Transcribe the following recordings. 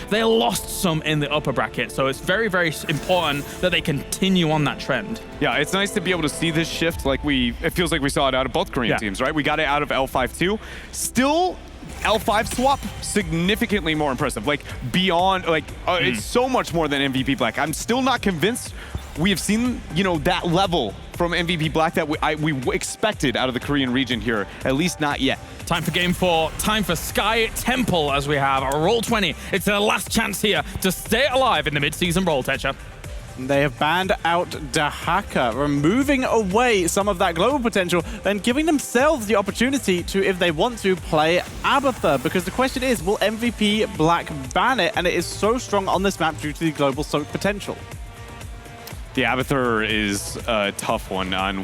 they lost some in the upper bracket. So it's very, very important that they continue on that trend. Yeah, it's nice to be able to see this shift like it feels like we saw it out of both Korean teams, right? We got it out of L5 too. Still, L5 swap, significantly more impressive. Like, beyond, like, it's so much more than MVP Black. I'm still not convinced we have seen, you know, that level from MVP Black that we expected out of the Korean region here, at least not yet. Time for game 4, time for Sky Temple as we have a Roll20. It's their last chance here to stay alive in the mid-season brawl, Tetra. They have banned out Dahaka, removing away some of that global potential and giving themselves the opportunity to, if they want to, play Abathur. Because the question is, will MVP Black ban it? And it is so strong on this map due to the global soak potential. The Abathur is a tough one on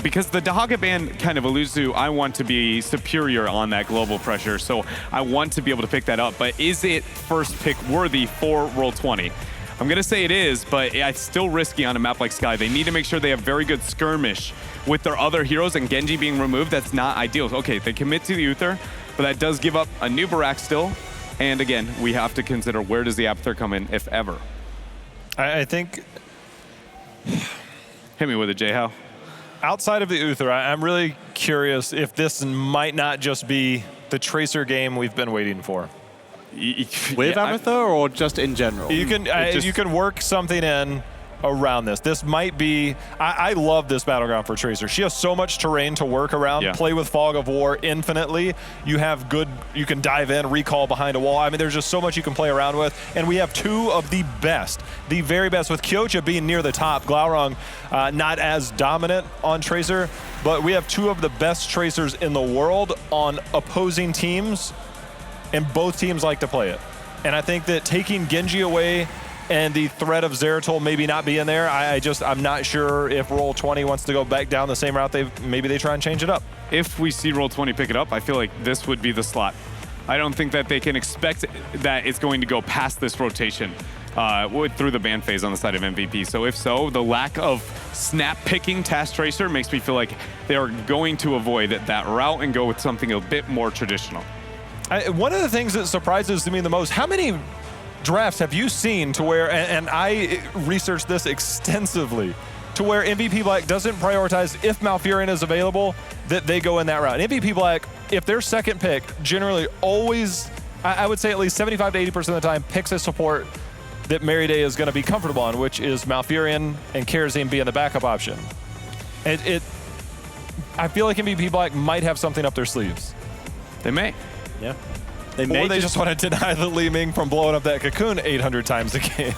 because the Dahaka ban kind of alludes to, I want to be superior on that global pressure, so I want to be able to pick that up. But is it first pick worthy for Roll20? I'm going to say it is, but it's still risky on a map like Sky. They need to make sure they have very good skirmish with their other heroes, and Genji being removed, that's not ideal. Okay, they commit to the Uther, but that does give up a new Barak still. And again, we have to consider, where does the Abathur come in, if ever? I think... Hit me with it, Jay-How. Outside of the Uther, I'm really curious if this might not just be the Tracer game we've been waiting for. With Abathur or just in general? You can work something in around this. This might be, I love this battleground for Tracer. She has so much terrain to work around, play with Fog of War infinitely. You have good, you can dive in, recall behind a wall. I mean, there's just so much you can play around with. And we have two of the best, the very best, with Kyocha being near the top, Glaurung not as dominant on Tracer, but we have two of the best Tracers in the world on opposing teams, and both teams like to play it. And I think that taking Genji away and the threat of Zeratul maybe not being there, I'm not sure if Roll20 wants to go back down the same route. Maybe they try and change it up. If we see Roll20 pick it up, I feel like this would be the slot. I don't think that they can expect that it's going to go past this rotation through the ban phase on the side of MVP. So if so, the lack of snap picking Task Tracer makes me feel like they are going to avoid that route and go with something a bit more traditional. One of the things that surprises me the most, how many drafts have you seen to where, and I researched this extensively, to where MVP Black doesn't prioritize if Malfurion is available, that they go in that route. MVP Black, if their second pick, generally always, I would say at least 75 to 80% of the time, picks a support that Mary Day is going to be comfortable on, which is Malfurion and Kerosene being the backup option. I feel like MVP Black might have something up their sleeves. They may. Yeah. Or they just want to deny the Li Ming from blowing up that cocoon 800 times a game.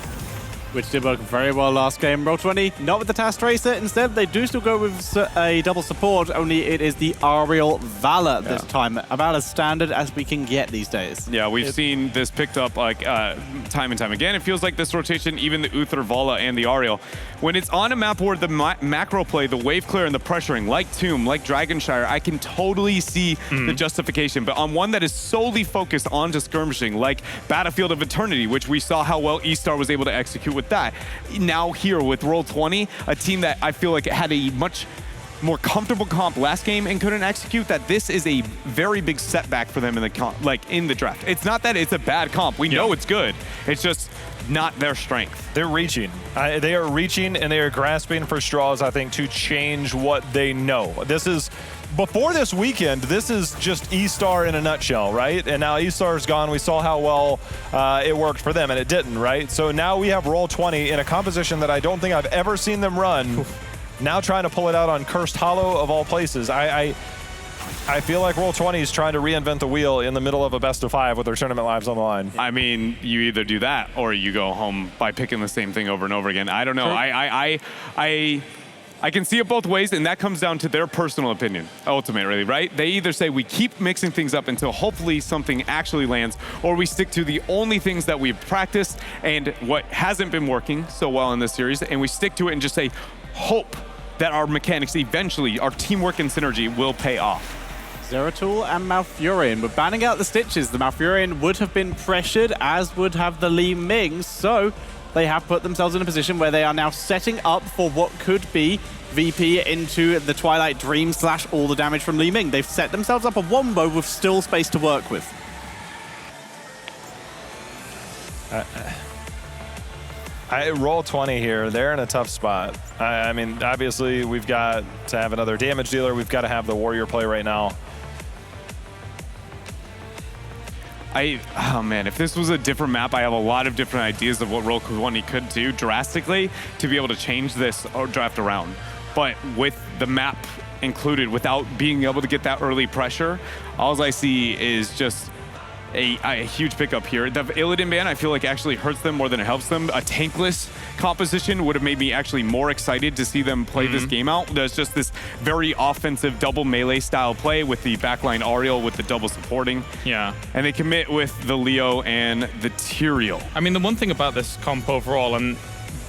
Which did work very well last game. Roll20, not with the Task Tracer. Instead, they do still go with a double support, only it is the Ariel Valor this time. About as standard as we can get these days. Yeah, we've seen this picked up like time and time again. It feels like this rotation, even the Uther, Vala, and the Ariel, when it's on a map where the macro play, the wave clear and the pressuring, like Tomb, like Dragonshire, I can totally see the justification. But on one that is solely focused on just skirmishing, like Battlefield of Eternity, which we saw how well eStar was able to execute with that. Now here with Roll20, a team that I feel like had a much more comfortable comp last game and couldn't execute, that this is a very big setback for them in the comp, like in the draft. It's not that it's a bad comp. We know it's good. It's just not their strength. They're reaching. They are reaching and they are grasping for straws, I think, to change what they know. This is, before this weekend, this is just eStar in a nutshell, right? And now eStar's gone. We saw how well it worked for them, and it didn't, right? So now we have Roll20 in a composition that I don't think I've ever seen them run. Now trying to pull it out on Cursed Hollow of all places. I feel like Roll20 is trying to reinvent the wheel in the middle of a best of 5 with their tournament lives on the line. I mean, you either do that or you go home by picking the same thing over and over again. I don't know. I can see it both ways, and that comes down to their personal opinion, ultimately, right? They either say we keep mixing things up until hopefully something actually lands, or we stick to the only things that we've practiced and what hasn't been working so well in this series, and we stick to it and just say, hope that our mechanics eventually, our teamwork and synergy will pay off. Zeratul and Malfurion. But banning out the Stitches, the Malfurion would have been pressured, as would have the Li Ming, so they have put themselves in a position where they are now setting up for what could be VP into the Twilight Dream / all the damage from Li Ming. They've set themselves up a wombo with still space to work with. Roll20 here, they're in a tough spot. I mean, obviously, we've got to have another damage dealer. We've got to have the warrior play right now. Oh man, if this was a different map, I have a lot of different ideas of what Roll20 could do drastically to be able to change this draft around. But with the map included, without being able to get that early pressure, all I see is just a huge pickup here. The Illidan ban, I feel like, actually hurts them more than it helps them. A tankless composition would have made me actually more excited to see them play this game out. There's just this very offensive double melee style play with the backline Ariel with the double supporting. Yeah. And they commit with the Leo and the Tyrael. I mean, the one thing about this comp overall, and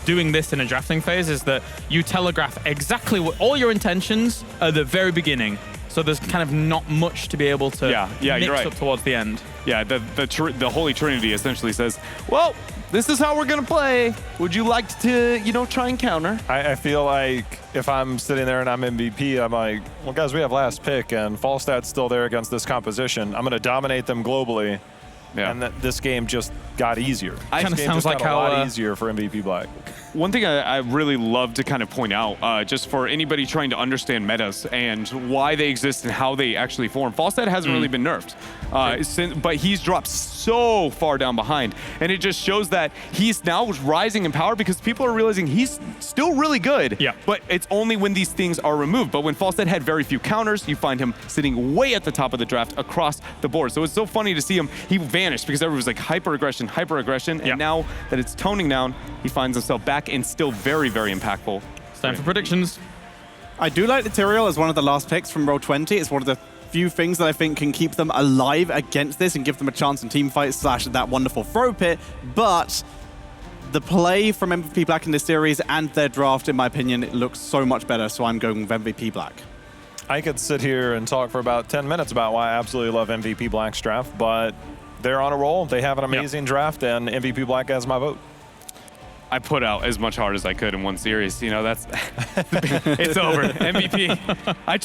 doing this in a drafting phase, is that you telegraph exactly what all your intentions at the very beginning. So there's kind of not much to be able to mix you're right. up towards the end. Yeah, the Holy Trinity essentially says, well, this is how we're going to play. Would you like to, try and counter? I feel like if I'm sitting there and I'm MVP, I'm like, well, guys, we have last pick, and Falstat's still there against this composition. I'm going to dominate them globally. Yeah. And this game just got easier. Kind of sounds like how a lot easier for MVP Black. One thing I really love to kind of point out, just for anybody trying to understand metas and why they exist and how they actually form, Falstat hasn't really been nerfed, but he's dropped so far down behind. And it just shows that he's now rising in power because people are realizing he's still really good, but it's only when these things are removed. But when Falstat had very few counters, you find him sitting way at the top of the draft across the board. So it's so funny to see him. He vanished because everyone was like hyper-aggression, and now that it's toning down, he finds himself back and still very, very impactful. It's time for predictions. I do like the Tyrael as one of the last picks from Roll20. It's one of the few things that I think can keep them alive against this and give them a chance in team fights / that wonderful throw pit. But the play from MVP Black in this series and their draft, in my opinion, it looks so much better. So I'm going with MVP Black. I could sit here and talk for about 10 minutes about why I absolutely love MVP Black's draft, but they're on a roll. They have an amazing draft, and MVP Black has my vote. I put out as much heart as I could in one series. That's it's over. MVP. I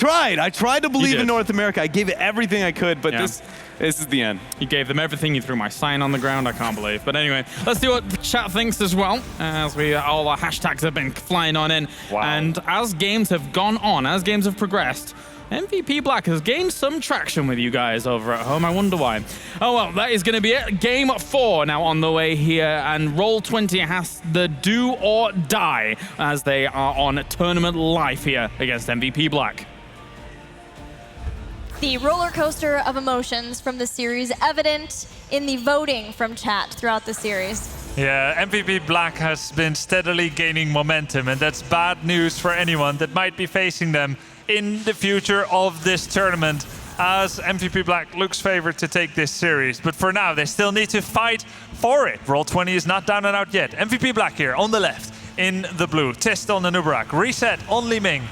tried to believe in North America. I gave it everything I could, but this is the end. You gave them everything. You threw my sign on the ground. I can't believe. But anyway, let's see what the chat thinks as well, as all our hashtags have been flying on in. Wow. And as games have gone on, as games have progressed, MVP Black has gained some traction with you guys over at home. I wonder why. Oh, well, that is going to be it. Game 4 now on the way here, and Roll20 has the do or die as they are on tournament life here against MVP Black. The roller coaster of emotions from the series evident in the voting from chat throughout the series. Yeah, MVP Black has been steadily gaining momentum, and that's bad news for anyone that might be facing them in the future of this tournament, as MVP Black looks favored to take this series. But for now, they still need to fight for it. Roll20 is not down and out yet. MVP Black here on the left, in the blue. Tist on the Nubarak, Reset on Li Ming,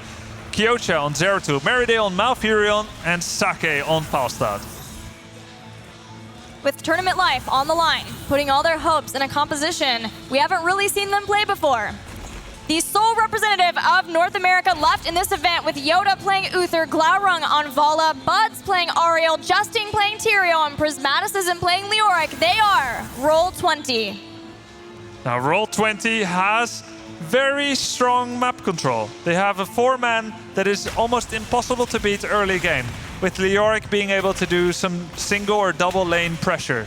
Kyocha on Zeratul, Meridale on Malfurion, and Sake on Falstad. With tournament life on the line, putting all their hopes in a composition we haven't really seen them play before. The sole representative of North America left in this event, with Yoda playing Uther, Glaurung on Vala, Buds playing Ariel, Justine playing Tyrael, and Prismaticism playing Leoric. They are Roll20. Now Roll20 has very strong map control. They have a 4-man that is almost impossible to beat early game, with Leoric being able to do some single or double lane pressure.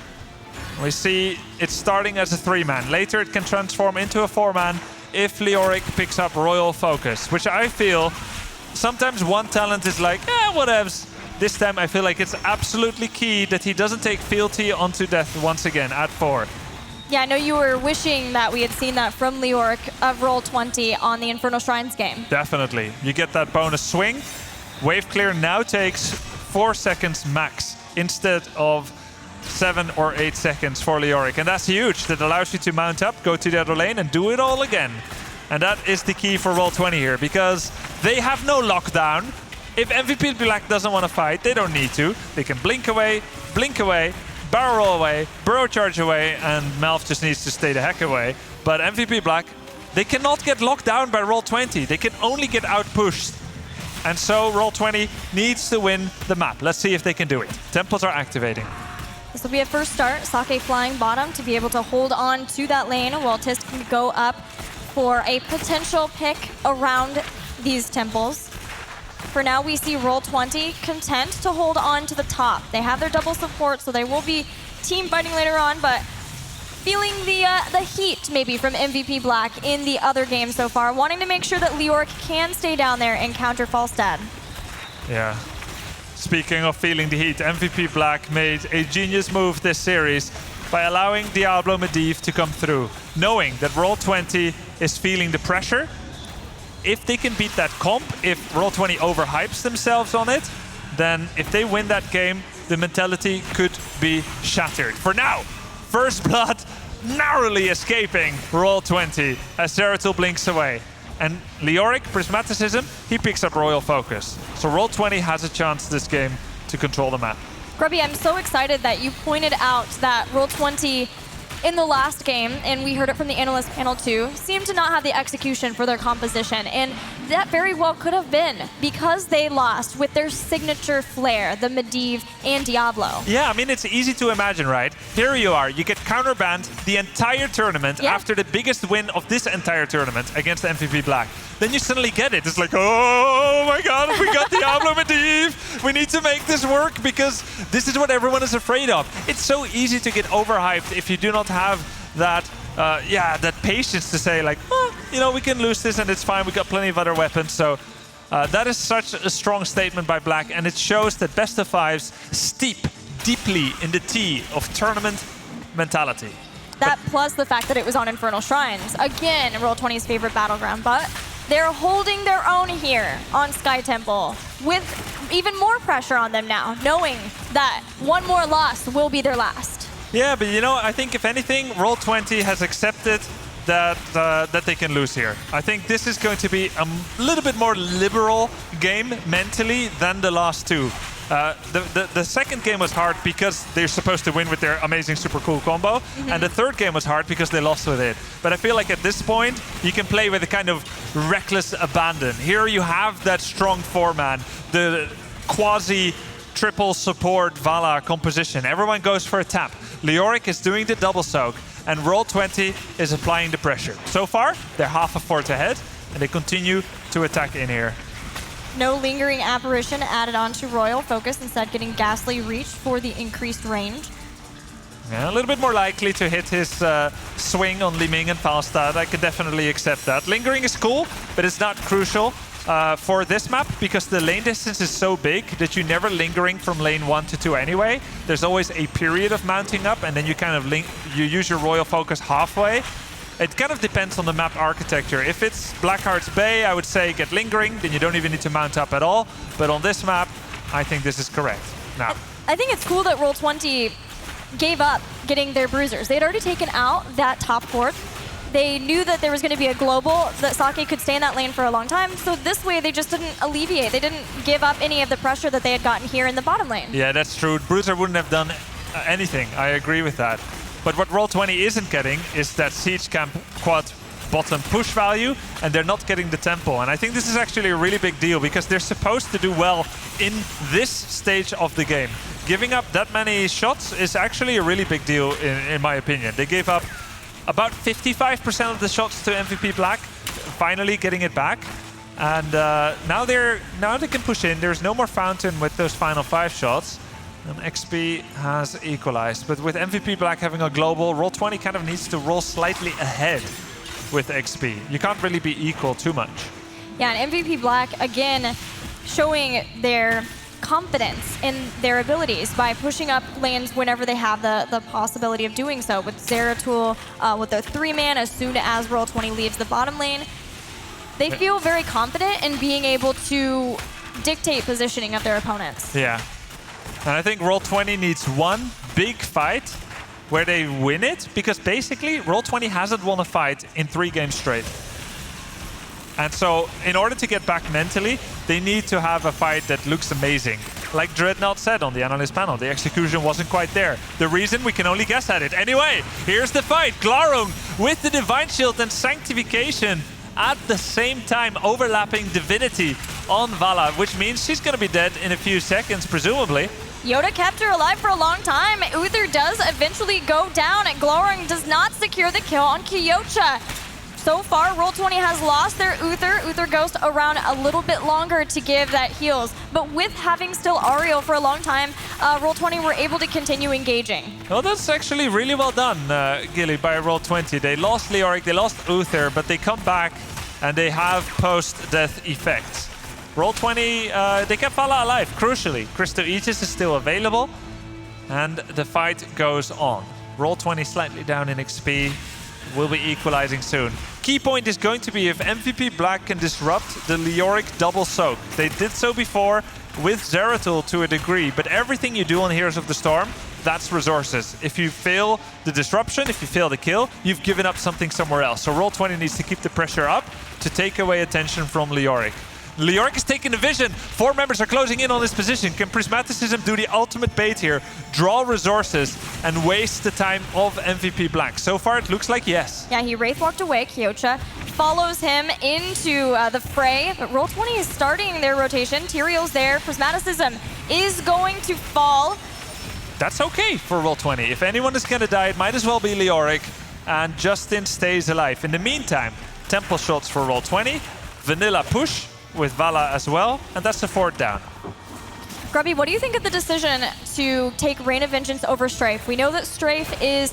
We see it starting as a 3-man. Later it can transform into a 4-man if Leoric picks up Royal Focus, which I feel sometimes one talent is like, whatevs. This time I feel like it's absolutely key that he doesn't take fealty onto death once again at 4. Yeah, I know you were wishing that we had seen that from Leoric of Roll20 on the Infernal Shrines game. Definitely. You get that bonus swing. Wave clear now takes 4 seconds max instead of 7 or 8 seconds for Leoric, and that's huge. That allows you to mount up, go to the other lane, and do it all again. And that is the key for Roll20 here, because they have no lockdown. If MVP Black doesn't want to fight, they don't need to. They can blink away, barrel roll away, burrow charge away, and Malf just needs to stay the heck away. But MVP Black, they cannot get locked down by Roll20. They can only get outpushed. And so Roll20 needs to win the map. Let's see if they can do it. Temples are activating. This will be a first start. Sake flying bottom to be able to hold on to that lane while Tisk can go up for a potential pick around these temples. For now, we see Roll20 content to hold on to the top. They have their double support, so they will be team fighting later on, but feeling the heat maybe from MVP Black in the other game so far, wanting to make sure that Leoric can stay down there and counter Falstad. Yeah. Speaking of feeling the heat, MVP Black made a genius move this series by allowing Diablo Medivh to come through, knowing that Roll20 is feeling the pressure. If they can beat that comp, if Roll20 overhypes themselves on it, then if they win that game, the mentality could be shattered. For now, First Blood narrowly escaping Roll20 as Zeratul blinks away. And Leoric, Prismaticism, he picks up Royal Focus. So Roll20 has a chance this game to control the map. Grubby, I'm so excited that you pointed out that Roll20 in the last game, and we heard it from the analyst panel too, seemed to not have the execution for their composition. And that very well could have been because they lost with their signature flair, the Medivh and Diablo. Yeah, I mean, it's easy to imagine, right? Here you are, you get counterbanned the entire tournament after the biggest win of this entire tournament against MVP Black. Then you suddenly get it. It's like, oh my god, we got Diablo Medivh. We need to make this work because this is what everyone is afraid of. It's so easy to get overhyped if you do not have that that patience to say like, oh, you know, we can lose this and it's fine. We got plenty of other weapons. So that is such a strong statement by Black, and it shows that best of fives steep deeply in the tea of tournament mentality. That plus the fact that it was on Infernal Shrines. Again, Roll20's favorite battleground, but they're holding their own here on Sky Temple with even more pressure on them now, knowing that one more loss will be their last. Yeah, but you know, I think if anything, Roll20 has accepted that that they can lose here. I think this is going to be a little bit more liberal game mentally than the last two. The second game was hard because they're supposed to win with their amazing super cool combo, and the third game was hard because they lost with it. But I feel like at this point, you can play with a kind of reckless abandon. Here you have that strong four-man, the quasi triple support Vala composition. Everyone goes for a tap. Leoric is doing the double soak, and Roll20 is applying the pressure. So far, they're half a fort ahead, and they continue to attack in here. No lingering apparition added on to Royal Focus, instead getting Ghastly Reach for the increased range. Yeah, a little bit more likely to hit his swing on Li Ming and Falstad. I can definitely accept that. Lingering is cool, but it's not crucial for this map because the lane distance is so big that you're never lingering from lane 1 to 2 anyway. There's always a period of mounting up, and then you kind of you use your Royal Focus halfway. It kind of depends on the map architecture. If it's Blackheart's Bay, I would say get lingering, then you don't even need to mount up at all. But on this map, I think this is correct. Now, I think it's cool that Roll20 gave up getting their bruisers. They had already taken out that top fort. They knew that there was going to be a global, that Sake could stay in that lane for a long time. So this way, they just didn't alleviate. They didn't give up any of the pressure that they had gotten here in the bottom lane. Yeah, that's true. Bruiser wouldn't have done anything. I agree with that. But what Roll20 isn't getting is that Siege Camp quad bottom push value, and they're not getting the tempo. And I think this is actually a really big deal because they're supposed to do well in this stage of the game. Giving up that many shots is actually a really big deal in my opinion. They gave up about 55% of the shots to MVP Black, finally getting it back. And now they can push in. There's no more fountain with those final 5 shots. And XP has equalized, but with MVP Black having a global, Roll20 kind of needs to roll slightly ahead with XP. You can't really be equal too much. Yeah, and MVP Black, again, showing their confidence in their abilities by pushing up lanes whenever they have the possibility of doing so. With Zeratul, with their 3-man, as soon as Roll20 leaves the bottom lane, they feel very confident in being able to dictate positioning of their opponents. Yeah. And I think Roll20 needs one big fight where they win it, because basically Roll20 hasn't won a fight in 3 games straight. And so in order to get back mentally, they need to have a fight that looks amazing. Like Dreadnought said on the analyst panel, the execution wasn't quite there. The reason, we can only guess at it. Anyway, here's the fight. Glarung with the Divine Shield and Sanctification at the same time, overlapping Divinity on Vala, which means she's going to be dead in a few seconds, presumably. Yoda kept her alive for a long time. Uther does eventually go down, and Glowring does not secure the kill on Kyocha. So far, Roll20 has lost their Uther. Uther goes around a little bit longer to give that heals. But with having still Ariel for a long time, Roll20 were able to continue engaging. Well, that's actually really well done, Gilly, by Roll20. They lost Leoric, they lost Uther, but they come back and they have post-death effects. Roll20, they kept Vala alive, crucially. Crystal Aegis is still available, and the fight goes on. Roll20 slightly down in XP, will be equalizing soon. Key point is going to be if MVP Black can disrupt the Leoric double soak. They did so before with Zeratul to a degree, but everything you do on Heroes of the Storm, that's resources. If you fail the disruption, if you fail the kill, you've given up something somewhere else. So Roll20 needs to keep the pressure up to take away attention from Leoric. Leoric is taking the vision. 4 members are closing in on this position. Can Prismaticism do the ultimate bait here? Draw resources and waste the time of MVP Black? So far, it looks like yes. Yeah, he Wraith walked away. Kyocha follows him into the fray. But Roll20 is starting their rotation. Tyrael's there. Prismaticism is going to fall. That's okay for Roll20. If anyone is going to die, it might as well be Leoric. And Justin stays alive. In the meantime, temple shots for Roll20. Vanilla push with Vala as well, and that's the 4th down. Grubby, what do you think of the decision to take Rain of Vengeance over Strafe? We know that Strafe is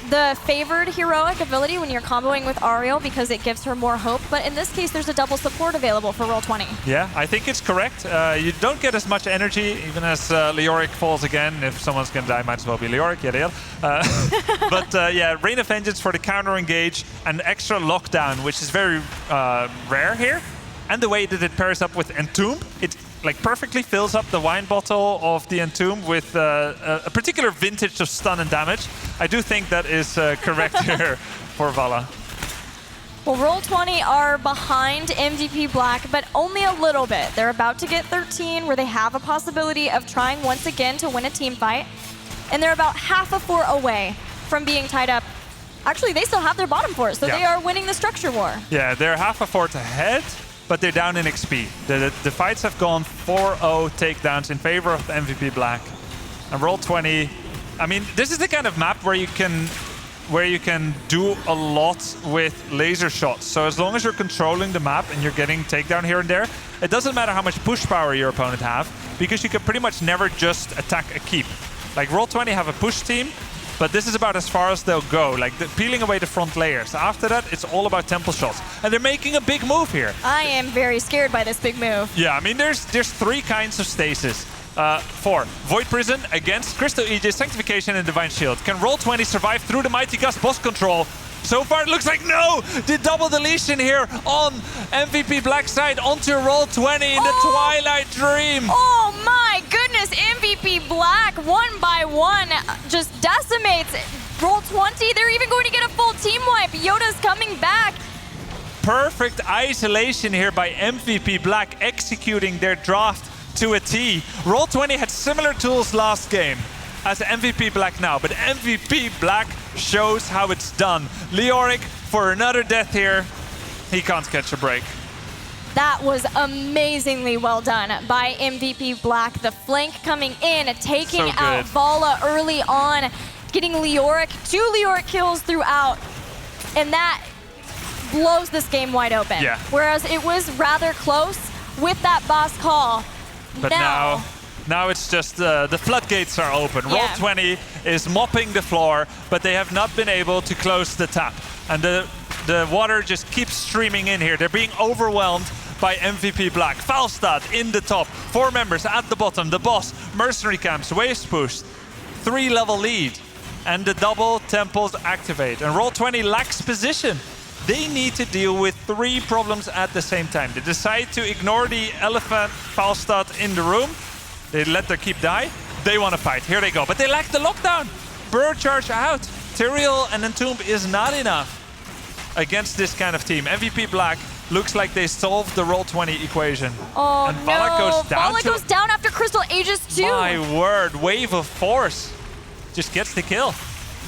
the favored heroic ability when you're comboing with Ariel because it gives her more hope, but in this case there's a double support available for Roll20. Yeah, I think it's correct. You don't get as much energy even as Leoric falls again. If someone's gonna die, might as well be Leoric, yeah. But yeah, Rain of Vengeance for the counter engage and extra lockdown, which is very rare here. And the way that it pairs up with Entomb, it like perfectly fills up the wine bottle of the Entomb with a particular vintage of stun and damage. I do think that is correct here for Vala. Well, Roll20 are behind MVP Black, but only a little bit. They're about to get 13, where they have a possibility of trying once again to win a team fight. And they're about half a fort away from being tied up. Actually, they still have their bottom fort, so they are winning the structure war. Yeah, they're half a fort ahead, but they're down in XP. The fights have gone 4-0 takedowns in favor of MVP Black. And Roll20, I mean, this is the kind of map where you can do a lot with laser shots. So as long as you're controlling the map and you're getting takedown here and there, it doesn't matter how much push power your opponent have, because you can pretty much never just attack a keep. Like Roll20 have a push team, but this is about as far as they'll go, like peeling away the front layers. After that, it's all about temple shots. And they're making a big move here. I am very scared by this big move. Yeah, I mean, there's 3 kinds of stasis. 4. Void Prison against Crystal Aegis, Sanctification, and Divine Shield. Can Roll20 survive through the Mighty Gust boss control? So far, it looks like no! The double deletion here on MVP Black side onto Roll20 in the Twilight Dream. Oh my goodness, MVP Black, 1 by 1, just decimates Roll20. They're even going to get a full team wipe. Yoda's coming back. Perfect isolation here by MVP Black, executing their draft to a T. Roll20 had similar tools last game as MVP Black now, but MVP Black shows how it's done. Leoric for another death here. He can't catch a break. That was amazingly well done by MVP Black. The flank coming in, taking out Vala early on, getting Leoric, 2 Leoric kills throughout, and that blows this game wide open. Yeah. Whereas it was rather close with that boss call. But now it's just the floodgates are open. Yeah. Roll20 is mopping the floor, but they have not been able to close the tap. And the water just keeps streaming in here. They're being overwhelmed by MVP Black. Falstad in the top. 4 members at the bottom. The boss, Mercenary Camps, Waves Push, 3-level lead. And the double temples activate. And Roll20 lacks position. They need to deal with 3 problems at the same time. They decide to ignore the elephant Falstad in the room. They let their keep die. They want to fight. Here they go. But they lack the lockdown. Bird charge out. Tyrael and Entomb is not enough against this kind of team. MVP Black looks like they solved the Roll20 equation. Oh, and Vala goes down. Vala goes down after Crystal Aegis too. My word. Wave of Force just gets the kill.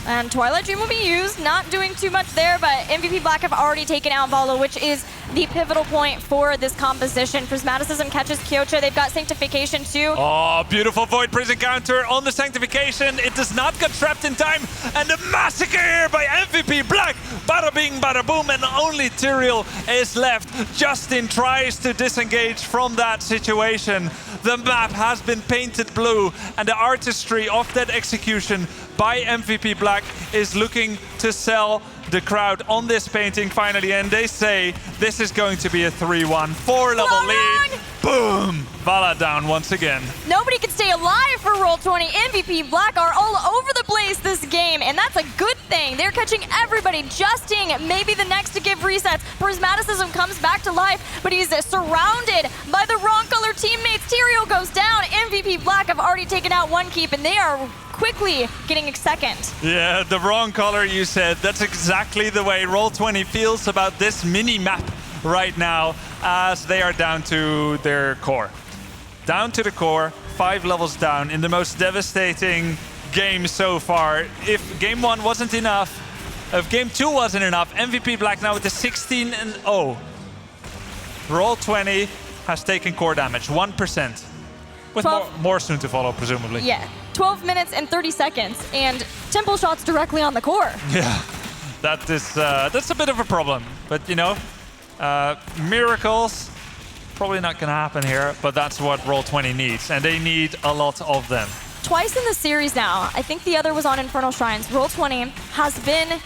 And Twilight Dream will be used, not doing too much there, but MVP Black have already taken out Valo, which is the pivotal point for this composition. Prismaticism catches Kyocha. They've got Sanctification too. Oh, beautiful Void Prison counter on the Sanctification. It does not get trapped in time. And a massacre here by MVP Black. Bada bing, bada boom, and only Tyrael is left. Justin tries to disengage from that situation. The map has been painted blue, and the artistry of that execution by MVP Black is looking to sell the crowd on this painting finally, and they say this is going to be a 3-1, 4-level lead. Boom! Vala down once again. Nobody can stay alive for Roll20. MVP Black are all over the place this game, and that's a good thing. They're catching everybody. Justing, maybe the next to give resets. Prismaticism comes back to life, but he's surrounded by the wrong color teammates. Tyrael goes down. MVP Black have already taken out one keep, and they are quickly getting a second. Yeah, the wrong color you said. That's exactly the way Roll20 feels about this mini-map right now, as they are down to their core. Down to the core, 5 levels down in the most devastating game so far. If game 1 wasn't enough, if game 2 wasn't enough, MVP Black now with the 16-0. Roll20 has taken core damage, 1%. With more soon to follow, presumably. Yeah, 12 minutes and 30 seconds, and temple shots directly on the core. Yeah, that's a bit of a problem. But, you know, miracles, probably not going to happen here, but that's what Roll20 needs, and they need a lot of them. Twice in the series now, I think the other was on Infernal Shrines, Roll20 has been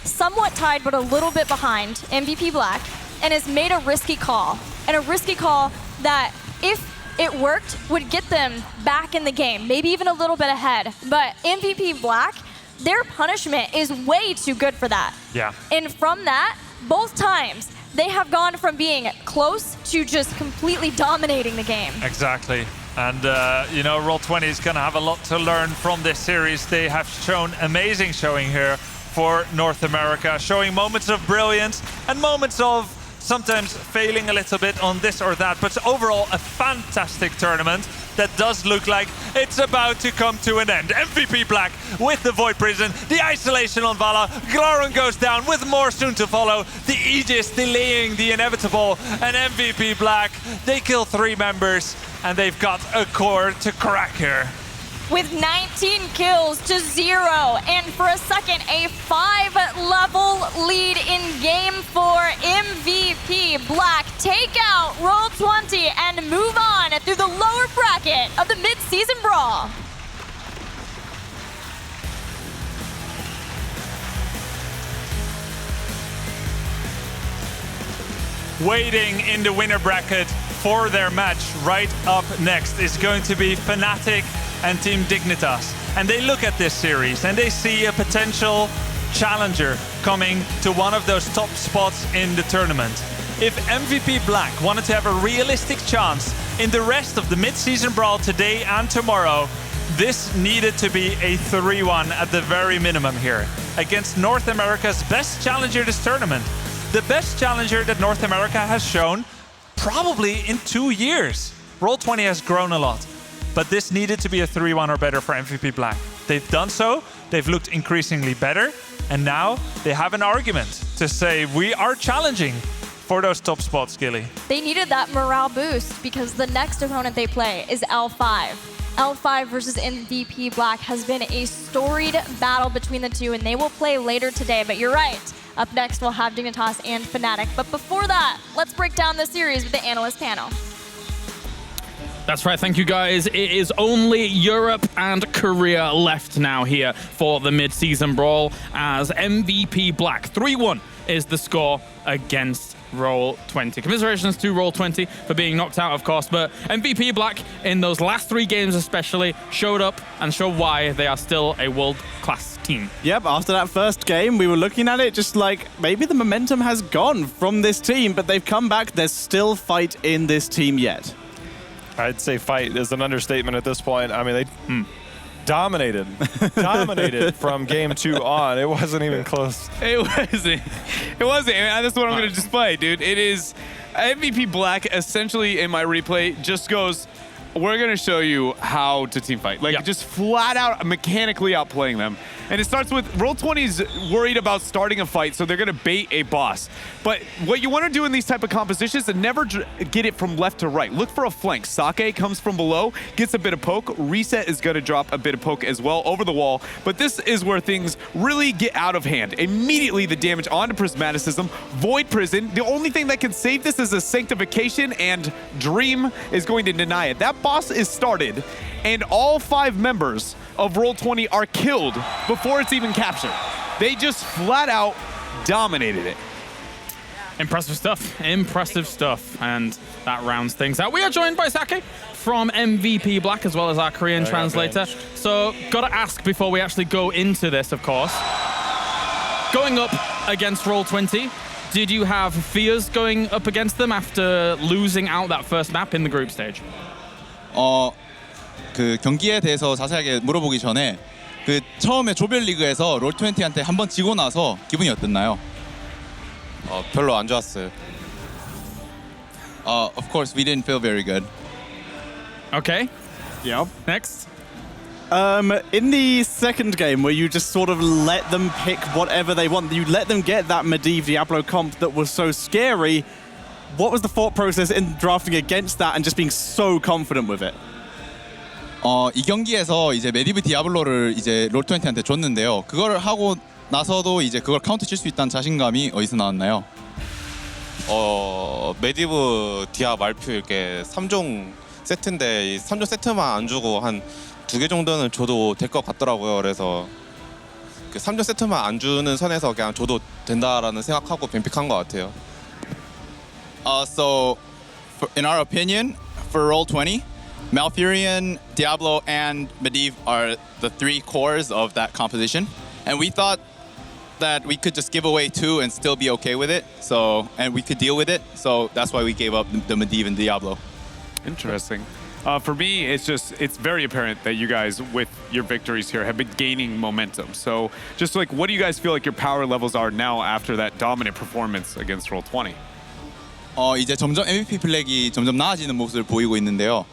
somewhat tied, but a little bit behind MVP Black, and has made a risky call. And a risky call that, if it worked, would get them back in the game, maybe even a little bit ahead. But MVP Black, their punishment is way too good for that. Yeah. And from that, both times, they have gone from being close to just completely dominating the game. Exactly. And, you know, Roll20 is going to have a lot to learn from this series. They have shown amazing showing here for North America, showing moments of brilliance and moments of sometimes failing a little bit on this or that, but overall a fantastic tournament that does look like it's about to come to an end. MVP Black with the Void Prison, the isolation on Vala, Glaurung goes down with more soon to follow, the Aegis delaying the inevitable, and MVP Black, they kill 3 members, and they've got a core to crack here. With 19 kills to 0, and for a second, a 5-level lead in game 4. MVP Black take out Roll20 and move on through the lower bracket of the Mid-Season Brawl. Waiting in the winner bracket for their match right up next is going to be Fnatic and Team Dignitas. And they look at this series and they see a potential challenger coming to one of those top spots in the tournament. If MVP Black wanted to have a realistic chance in the rest of the Mid-Season Brawl today and tomorrow, this needed to be a 3-1 at the very minimum here against North America's best challenger this tournament. The best challenger that North America has shown probably in 2 years. Roll20 has grown a lot, but this needed to be a 3-1 or better for MVP Black. They've done so, they've looked increasingly better, and now they have an argument to say we are challenging for those top spots, Gilly. They needed that morale boost because the next opponent they play is L5. L5 versus MVP Black has been a storied battle between the two, and they will play later today, but you're right. Up next, we'll have Dignitas and Fnatic. But before that, let's break down the series with the analyst panel. That's right, thank you guys. It is only Europe and Korea left now here for the Mid-Season Brawl as MVP Black. 3-1 is the score against Roll20. Commiserations to Roll20 for being knocked out, of course, but MVP Black in those last 3 games especially showed up and showed why they are still a world-class team. Yep, after that first game, we were looking at it just like maybe the momentum has gone from this team, but they've come back. There's still fight in this team yet. I'd say fight is an understatement at this point. I mean, they dominated from game 2 on. It wasn't even close. It wasn't. I mean, that's what I'm going to display, dude. It is MVP Black essentially in my replay just goes, we're going to show you how to team fight. Like, just flat out mechanically outplaying them. And it starts with Roll20's worried about starting a fight, so they're going to bait a boss. But what you want to do in these type of compositions is never get it from left to right. Look for a flank. Sake comes from below, gets a bit of poke. Reset is going to drop a bit of poke as well over the wall. But this is where things really get out of hand. Immediately the damage onto Prismaticism. Void Prison. The only thing that can save this is a Sanctification, and Dream is going to deny it. That boss is started, and all 5 members of Roll20 are killed before it's even captured. They just flat out dominated it. Impressive stuff. Impressive stuff. And that rounds things out. We are joined by Sake from MVP Black, as well as our Korean translator. So, gotta ask before we actually go into this, of course. Going up against Roll20, did you have fears going up against them after losing out that first map in the group stage? 그 경기에 대해서 자세하게 물어보기 전에 그 처음에 조별리그에서 롤20한테 한번 지고 나서 기분이 어땠나요? 별로 안 좋았어요. Of course, we didn't feel very good. Okay. Yep. Next. In the second game, where you just sort of let them pick whatever they want, you let them get that Medivh Diablo comp that was so scary. What was the thought process in drafting against that and just being so confident with it? 이 경기에서 이제 메디브 디아블로를 이제 롤20한테 줬는데요. 그걸 하고 나서도 이제 그걸 카운트 칠 수 있다는 자신감이 어디서 나왔나요? 메디브 디아 말표 이렇게 3종 세트인데 이 3종 세트만 안 주고 한 2개 정도는 줘도 될 것 같더라고요. 그래서 그 3종 세트만 안 주는 선에서 그냥 줘도 된다라는 생각하고 뱀픽한 것 같아요. So, in our opinion, for Roll20, Malfurion, Diablo, and Medivh are the 3 cores of that composition. And we thought that we could just give away 2 and still be okay with it. So, and we could deal with it. So that's why we gave up the Medivh and Diablo. Interesting. For me, it's very apparent that you guys, with your victories here, have been gaining momentum. So just like, what do you guys feel like your power levels are now after that dominant performance against Roll20? 이제 점점 MVP 플렉이 점점 나아지는 모습을 보이고 있는데요.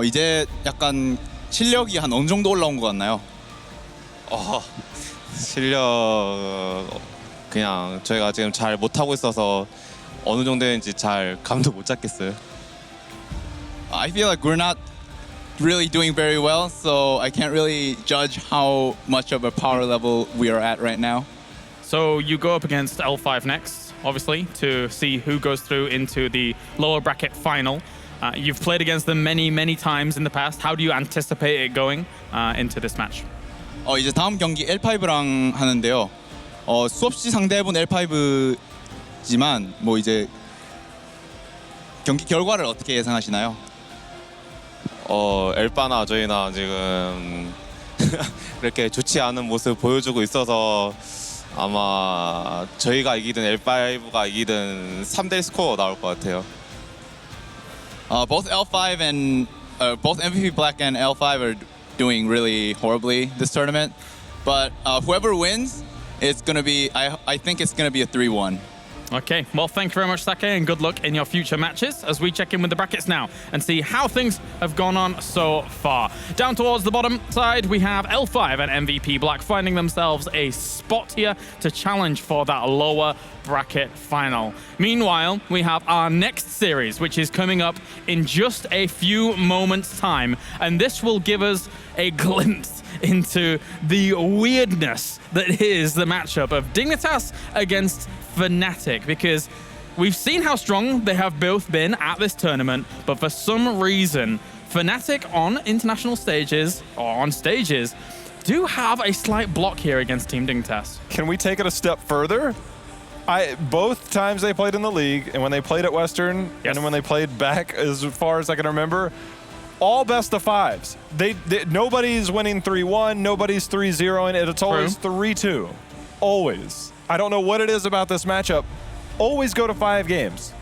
이제 약간 실력이 한 어느 정도 올라온 것 같나요? 실력 그냥 저희가 지금 잘 못하고 있어서 어느 정도인지 잘 감도 못 잡겠어요. I feel like we're not really doing very well, so I can't really judge how much of a power level we are at right now. So you go up against L5 next, obviously, to see who goes through into the lower bracket final. You've played against them many, many times in the past. How do you anticipate it going into this match? 이제 다음 경기 L5랑 하는데요. 수없이 상대해본 L5지만 뭐 이제 경기 결과를 어떻게 예상하시나요? 엘바나 저희나 지금 이렇게 좋지 않은 모습 보여주고 있어서 아마 저희가 이기든 L5가 이기든 3대1 스코어 나올 것 같아요. Both L5 and both MVP Black and L5 are doing really horribly this tournament, but whoever wins, it's gonna be. I think it's gonna be a 3-1. Okay, well, thank you very much, Sake, and good luck in your future matches as we check in with the brackets now and see how things have gone on so far. Down towards the bottom side, we have L5 and MVP Black finding themselves a spot here to challenge for that lower bracket final. Meanwhile, we have our next series, which is coming up in just a few moments' time, and this will give us a glimpse into the weirdness that is the matchup of Dignitas against Fnatic, because we've seen how strong they have both been at this tournament, but for some reason, Fnatic on international stages, or on stages, do have a slight block here against Team Dignitas. Can we take it a step further? Both times they played in the league, and when they played at Western, Yes. and when they played back, as far as I can remember, all best of fives. Nobody's winning 3-1, nobody's 3-0, and it's always 3-2. Always. I don't know what it is about this matchup. Always go to 5 games.